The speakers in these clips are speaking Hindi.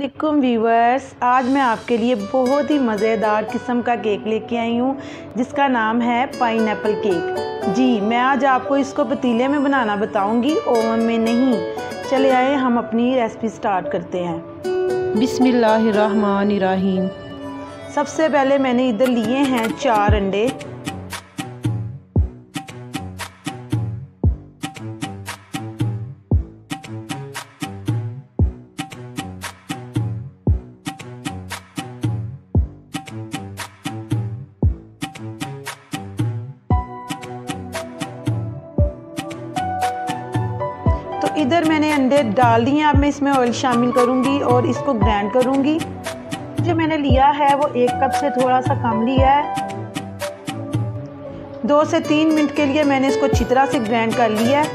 वालेकुम व्यूवर्स, आज मैं आपके लिए बहुत ही मज़ेदार किस्म का केक लेके आई हूँ जिसका नाम है पाइनएप्पल केक। जी, मैं आज आपको इसको पतीले में बनाना बताऊँगी, ओवन में नहीं। चले आए हम अपनी रेसिपी स्टार्ट करते हैं। बिस्मिल्लाहिर्रहमानिर्रहीम। सबसे पहले मैंने इधर लिए हैं 4 अंडे। तो इधर मैंने अंडे डाल दिए। अब मैं इसमें ऑयल शामिल करूंगी और इसको ग्राइंड करूंगी। जो मैंने लिया है वो 1 कप से थोड़ा सा कम लिया है। 2 से 3 मिनट के लिए मैंने इसको अच्छी तरह से ग्राइंड कर लिया है।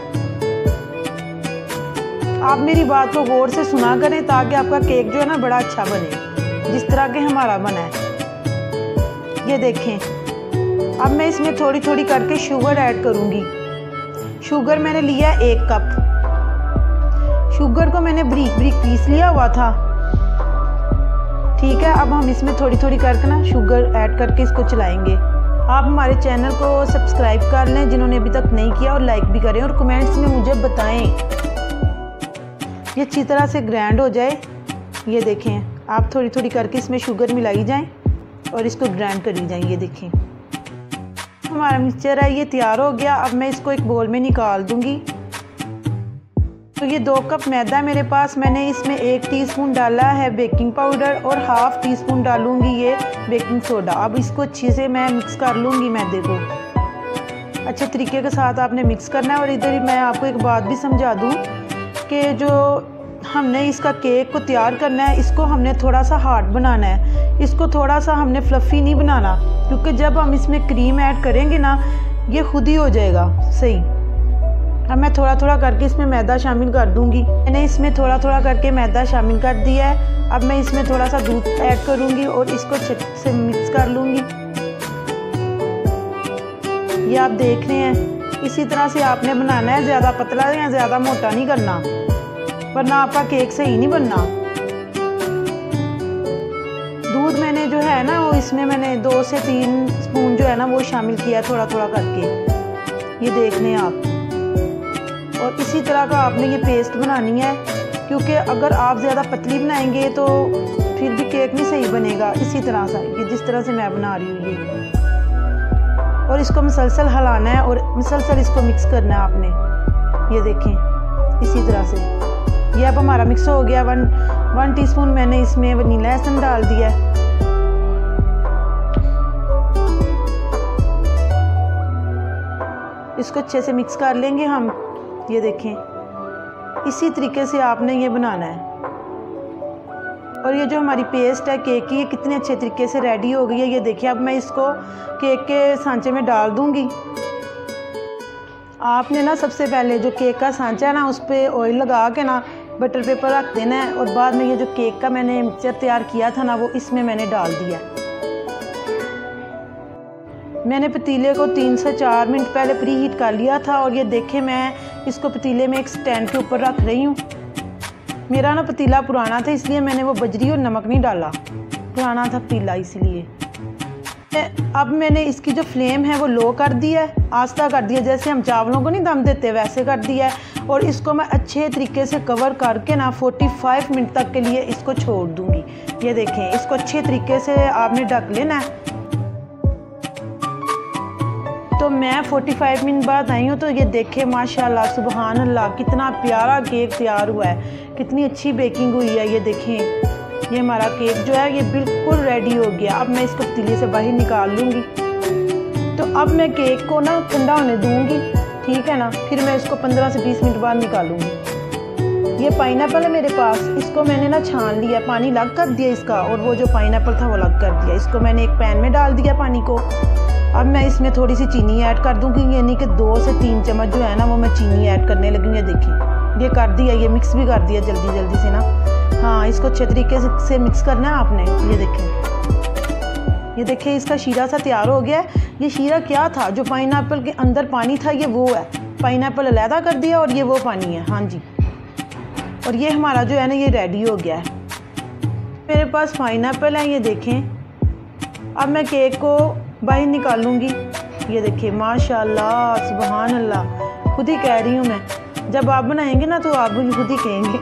आप मेरी बात को गौर से सुना करें ताकि आपका केक जो है ना बड़ा अच्छा बने, जिस तरह के हमारा बना है। ये देखें। अब मैं इसमें थोड़ी थोड़ी करके शुगर ऐड करूंगी। शुगर मैंने लिया 1 कप। शुगर को मैंने ब्रीक ब्रीक पीस लिया हुआ था। ठीक है, अब हम इसमें थोड़ी थोड़ी करके ना शुगर ऐड करके इसको चलाएंगे। आप हमारे चैनल को सब्सक्राइब कर लें जिन्होंने अभी तक नहीं किया, और लाइक भी करें और कमेंट्स में मुझे बताएं। ये अच्छी तरह से ग्राइंड हो जाए। ये देखें, आप थोड़ी थोड़ी करके इसमें शुगर मिलाई जाएं और इसको ग्राइंड करी जाएं। ये देखें, हमारा मिक्सचर है ये तैयार हो गया। अब मैं इसको एक बोल में निकाल दूंगी। तो ये 2 कप मैदा मेरे पास। मैंने इसमें 1 टीस्पून डाला है बेकिंग पाउडर और ½ टीस्पून डालूंगी ये बेकिंग सोडा। अब इसको अच्छे से मैं मिक्स कर लूँगी मैदे को। अच्छे तरीके के साथ आपने मिक्स करना है। और इधर मैं आपको एक बात भी समझा दूँ कि जो हमने इसका केक को तैयार करना है, इसको हमने थोड़ा सा हार्ड बनाना है। इसको थोड़ा सा हमने फ्लफ़ी नहीं बनाना, क्योंकि जब हम इसमें क्रीम ऐड करेंगे ना, ये खुद ही हो जाएगा सही। अब मैं थोड़ा थोड़ा करके इसमें मैदा शामिल कर दूंगी। मैंने इसमें थोड़ा थोड़ा करके मैदा शामिल कर दिया है। अब मैं इसमें थोड़ा सा दूध ऐड करूंगी और इसको अच्छे से मिक्स कर लूंगी। ये आप देख रहे हैं, इसी तरह से आपने बनाना है। ज़्यादा पतला या ज़्यादा मोटा नहीं करना, वरना आपका केक सही नहीं बनना। दूध मैंने जो है ना वो इसमें मैंने 2 से 3 स्पून जो है ना वो शामिल किया थोड़ा थोड़ा करके। ये देख लें आप। और इसी तरह का आपने ये पेस्ट बनानी है, क्योंकि अगर आप ज़्यादा पतली बनाएंगे तो फिर भी केक नहीं सही बनेगा। इसी तरह से ये जिस तरह से मैं बना रही हूँ ये। और इसको मुसलसल हिलाना है और मुसलसल इसको मिक्स करना है आपने। ये देखें, इसी तरह से ये अब हमारा मिक्स हो गया। 1 टीस्पून मैंने इसमें वनीला एसेंस डाल दिया है। इसको अच्छे से मिक्स कर लेंगे हम। ये देखें, इसी तरीके से आपने ये बनाना है। और ये जो हमारी पेस्ट है केक की, ये कितने अच्छे तरीके से रेडी हो गई है। ये देखिए, अब मैं इसको केक के सांचे में डाल दूंगी। आपने ना सबसे पहले जो केक का सांचा है ना, उस पर ऑयल लगा के ना बटर पेपर रख देना है। और बाद में ये जो केक का मैंने मिक्सचर तैयार किया था ना, वो इसमें मैंने डाल दिया। मैंने पतीले को 3 से 4 मिनट पहले प्री हीट कर लिया था। और ये देखें, मैं इसको पतीले में एक स्टैंड के ऊपर रख रही हूँ। मेरा ना पतीला पुराना था, इसलिए मैंने वो बजरी और नमक नहीं डाला। पुराना था पतीला इसलिए। अब मैंने इसकी जो फ्लेम है वो लो कर दिया है, आस्ता कर दिया। जैसे हम चावलों को नहीं दम देते वैसे कर दिया है। और इसको मैं अच्छे तरीके से कवर करके ना 45 मिनट तक के लिए इसको छोड़ दूँगी। ये देखें, इसको अच्छे तरीके से आपने ढक लेना है। तो मैं 45 मिनट बाद आई हूँ। तो ये देखें, माशाल्लाह सुबहान अल्लाह, कितना प्यारा केक तैयार हुआ है, कितनी अच्छी बेकिंग हुई है। ये देखें, ये हमारा केक जो है ये बिल्कुल रेडी हो गया। अब मैं इसको पतीले से बाहर निकाल लूँगी। तो अब मैं केक को ना ठंडा होने दूँगी, ठीक है ना। फिर मैं इसको 15 से 20 मिनट बाद निकालूँगी। ये पाइनएप्पल है मेरे पास, इसको मैंने ना छान लिया, पानी अलग कर दिया इसका, और वो जो पाइनएप्पल था वो अलग कर दिया। इसको मैंने एक पैन में डाल दिया पानी को। अब मैं इसमें थोड़ी सी चीनी ऐड कर दूँगी, यानी कि 2 से 3 चम्मच जो है ना वो मैं चीनी ऐड करने लगी। ये देखिए, ये कर दिया, ये मिक्स भी कर दिया जल्दी जल्दी से ना। हाँ, इसको अच्छे तरीके से मिक्स करना है आपने। ये देखें, इसका शीरा सा तैयार हो गया है। ये शीरा क्या था, जो पाइनएप्पल के अंदर पानी था ये वो है। पाइनएप्पल अलहदा कर दिया और ये वो पानी है। हाँ जी, और ये हमारा जो है ना ये रेडी हो गया है। मेरे पास पाइनएप्पल है, ये देखें। अब मैं केक को बाहर निकालूंगी। ये देखिए माशाल्लाह सुबहान अल्लाह, खुद ही कह रही हूँ मैं, जब आप बनाएंगे ना तो आप भी खुद ही कहेंगे।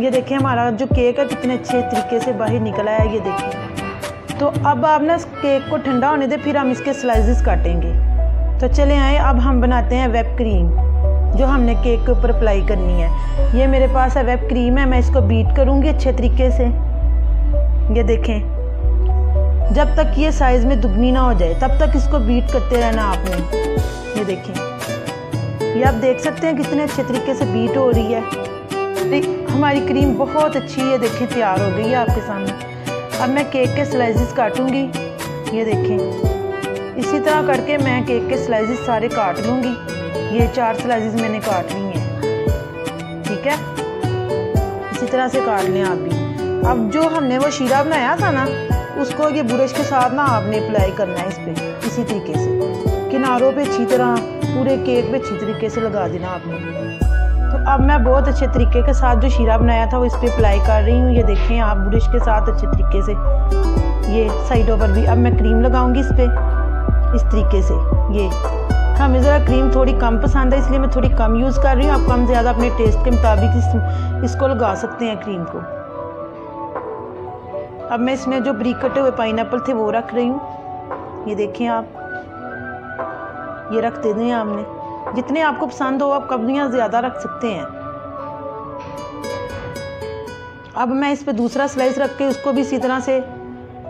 ये देखिए हमारा जो केक है कितने अच्छे तरीके से बाहर निकला है, ये देखिए। तो अब आप ना इस केक को ठंडा होने दें, फिर हम इसके स्लाइसेस काटेंगे। तो चले आए, अब हम बनाते हैं व्हिप क्रीम जो हमने केक के ऊपर अप्लाई करनी है। ये मेरे पास है व्हिप क्रीम है, मैं इसको बीट करूँगी अच्छे तरीके से। ये देखें, जब तक ये साइज़ में दुगनी ना हो जाए तब तक इसको बीट करते रहना आपने। ये देखें, ये आप देख सकते हैं कितने अच्छे तरीके से बीट हो रही है। हमारी क्रीम बहुत अच्छी है, देखें तैयार हो गई है आपके सामने। अब मैं केक के स्लाइसेस काटूंगी। ये देखें, इसी तरह करके मैं केक के स्लाइसेस सारे काट लूँगी। ये 4 स्लाइसेस मैंने काट ली हैं, ठीक है। इसी तरह से काट लें आप भी। अब जो हमने वो शीरा बनाया था ना, उसको ये ब्रश के साथ ना आपने अप्लाई करना है इस पर, इसी तरीके से किनारों पे अच्छी तरह, पूरे केक पे अच्छी तरीके से लगा देना आपने। तो अब मैं बहुत अच्छे तरीके के साथ जो शीरा बनाया था वो इस पर अप्लाई कर रही हूँ। ये देखें आप ब्रश के साथ अच्छे तरीके से, ये साइडों पर भी। अब मैं क्रीम लगाऊंगी इस पर इस तरीके से। ये हमें ज़रा क्रीम थोड़ी कम पसंद है, इसलिए मैं थोड़ी कम यूज़ कर रही हूँ। आप कम ज़्यादा अपने टेस्ट के मुताबिक इसको लगा सकते हैं क्रीम को। अब मैं इसमें जो ब्रीक कटे हुए पाइनएप्पल थे वो रख रही हूँ। ये देखें आप, ये रख देते हैं आपने, जितने आपको पसंद हो आप कब्जियाँ ज़्यादा रख सकते हैं। अब मैं इस पे दूसरा स्लाइस रख के उसको भी इसी तरह से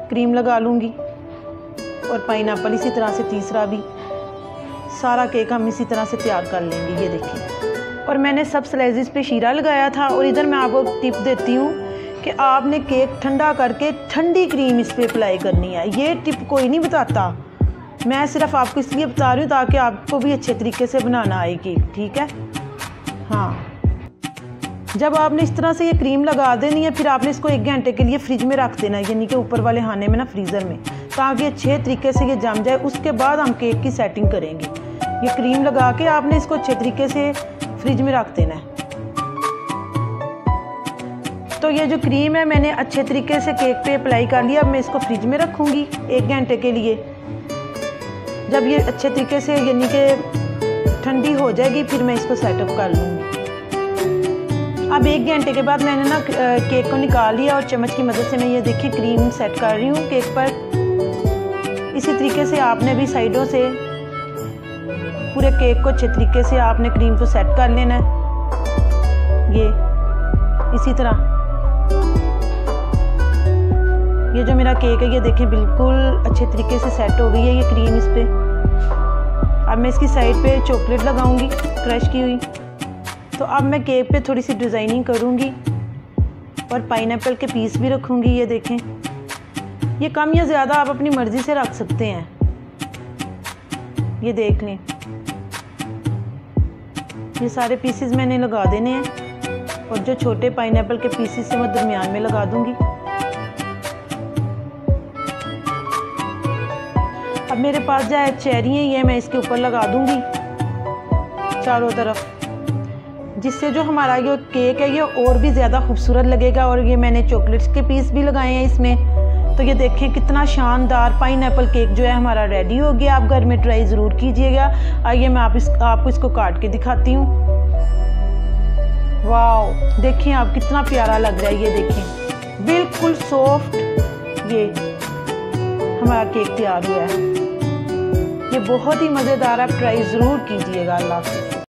क्रीम लगा लूँगी, और पाइनएप्पल इसी तरह से तीसरा भी। सारा केक हम इसी तरह से तैयार कर लेंगे। ये देखिए, और मैंने सब स्लाइसेस पे शीरा लगाया था। और इधर मैं आपको टिप देती हूँ कि आपने केक ठंडा करके ठंडी क्रीम इस पर अप्लाई करनी है। ये टिप कोई नहीं बताता, मैं सिर्फ आपको इसलिए बता रही हूँ ताकि आपको भी अच्छे तरीके से बनाना आए केक, ठीक है। हाँ, जब आपने इस तरह से ये क्रीम लगा देनी है, फिर आपने इसको 1 घंटे के लिए फ्रिज में रख देना है, यानी कि ऊपर वाले खाने में ना, फ्रीज़र में, ताकि अच्छे तरीके से ये जम जाए। उसके बाद हम केक की सेटिंग करेंगे। ये क्रीम लगा के आपने इसको अच्छे तरीके से फ्रिज में रख देना है। तो ये जो क्रीम है मैंने अच्छे तरीके से केक पे अप्लाई कर लिया। अब मैं इसको फ्रिज में रखूँगी 1 घंटे के लिए। जब ये अच्छे तरीके से यानी कि ठंडी हो जाएगी, फिर मैं इसको सेटअप कर लूँगी। अब 1 घंटे के बाद मैंने ना केक को निकाल लिया, और चम्मच की मदद से मैं ये देखिए क्रीम सेट कर रही हूँ केक पर। इसी तरीके से आपने भी साइडों से पूरे केक को अच्छे तरीके से आपने क्रीम को सेट कर लेना है। ये इसी तरह, ये जो मेरा केक है ये देखें बिल्कुल अच्छे तरीके से सेट हो गई है ये क्रीम इस पे। अब मैं इसकी साइड पे चॉकलेट लगाऊंगी क्रश की हुई। तो अब मैं केक पे थोड़ी सी डिज़ाइनिंग करूंगी, और पाइनएप्पल के पीस भी रखूंगी। ये देखें, ये कम या ज़्यादा आप अपनी मर्ज़ी से रख सकते हैं। ये देख लें, ये सारे पीसेस मैंने लगा देने हैं, और जो छोटे पाइनएप्पल के पीसेस से मैं दरमियान में लगा दूंगी। अब मेरे पास जो चेरी है ये मैं इसके ऊपर लगा दूंगी चारों तरफ, जिससे जो हमारा ये केक है ये और भी ज़्यादा खूबसूरत लगेगा। और ये मैंने चॉकलेट्स के पीस भी लगाए हैं इसमें। तो ये देखें कितना शानदार पाइनएप्पल केक जो है हमारा रेडी हो गया। आप घर में ट्राई ज़रूर कीजिएगा। आइए मैं आपको इसको काट के दिखाती हूँ। वाओ, देखें आप कितना प्यारा लग रहा है। ये देखें बिल्कुल सॉफ्ट ये हमारा केक तैयार हुआ है। ये बहुत ही मज़ेदार, आप ट्राई ज़रूर कीजिएगा। अल्लाह हाफ़िज़।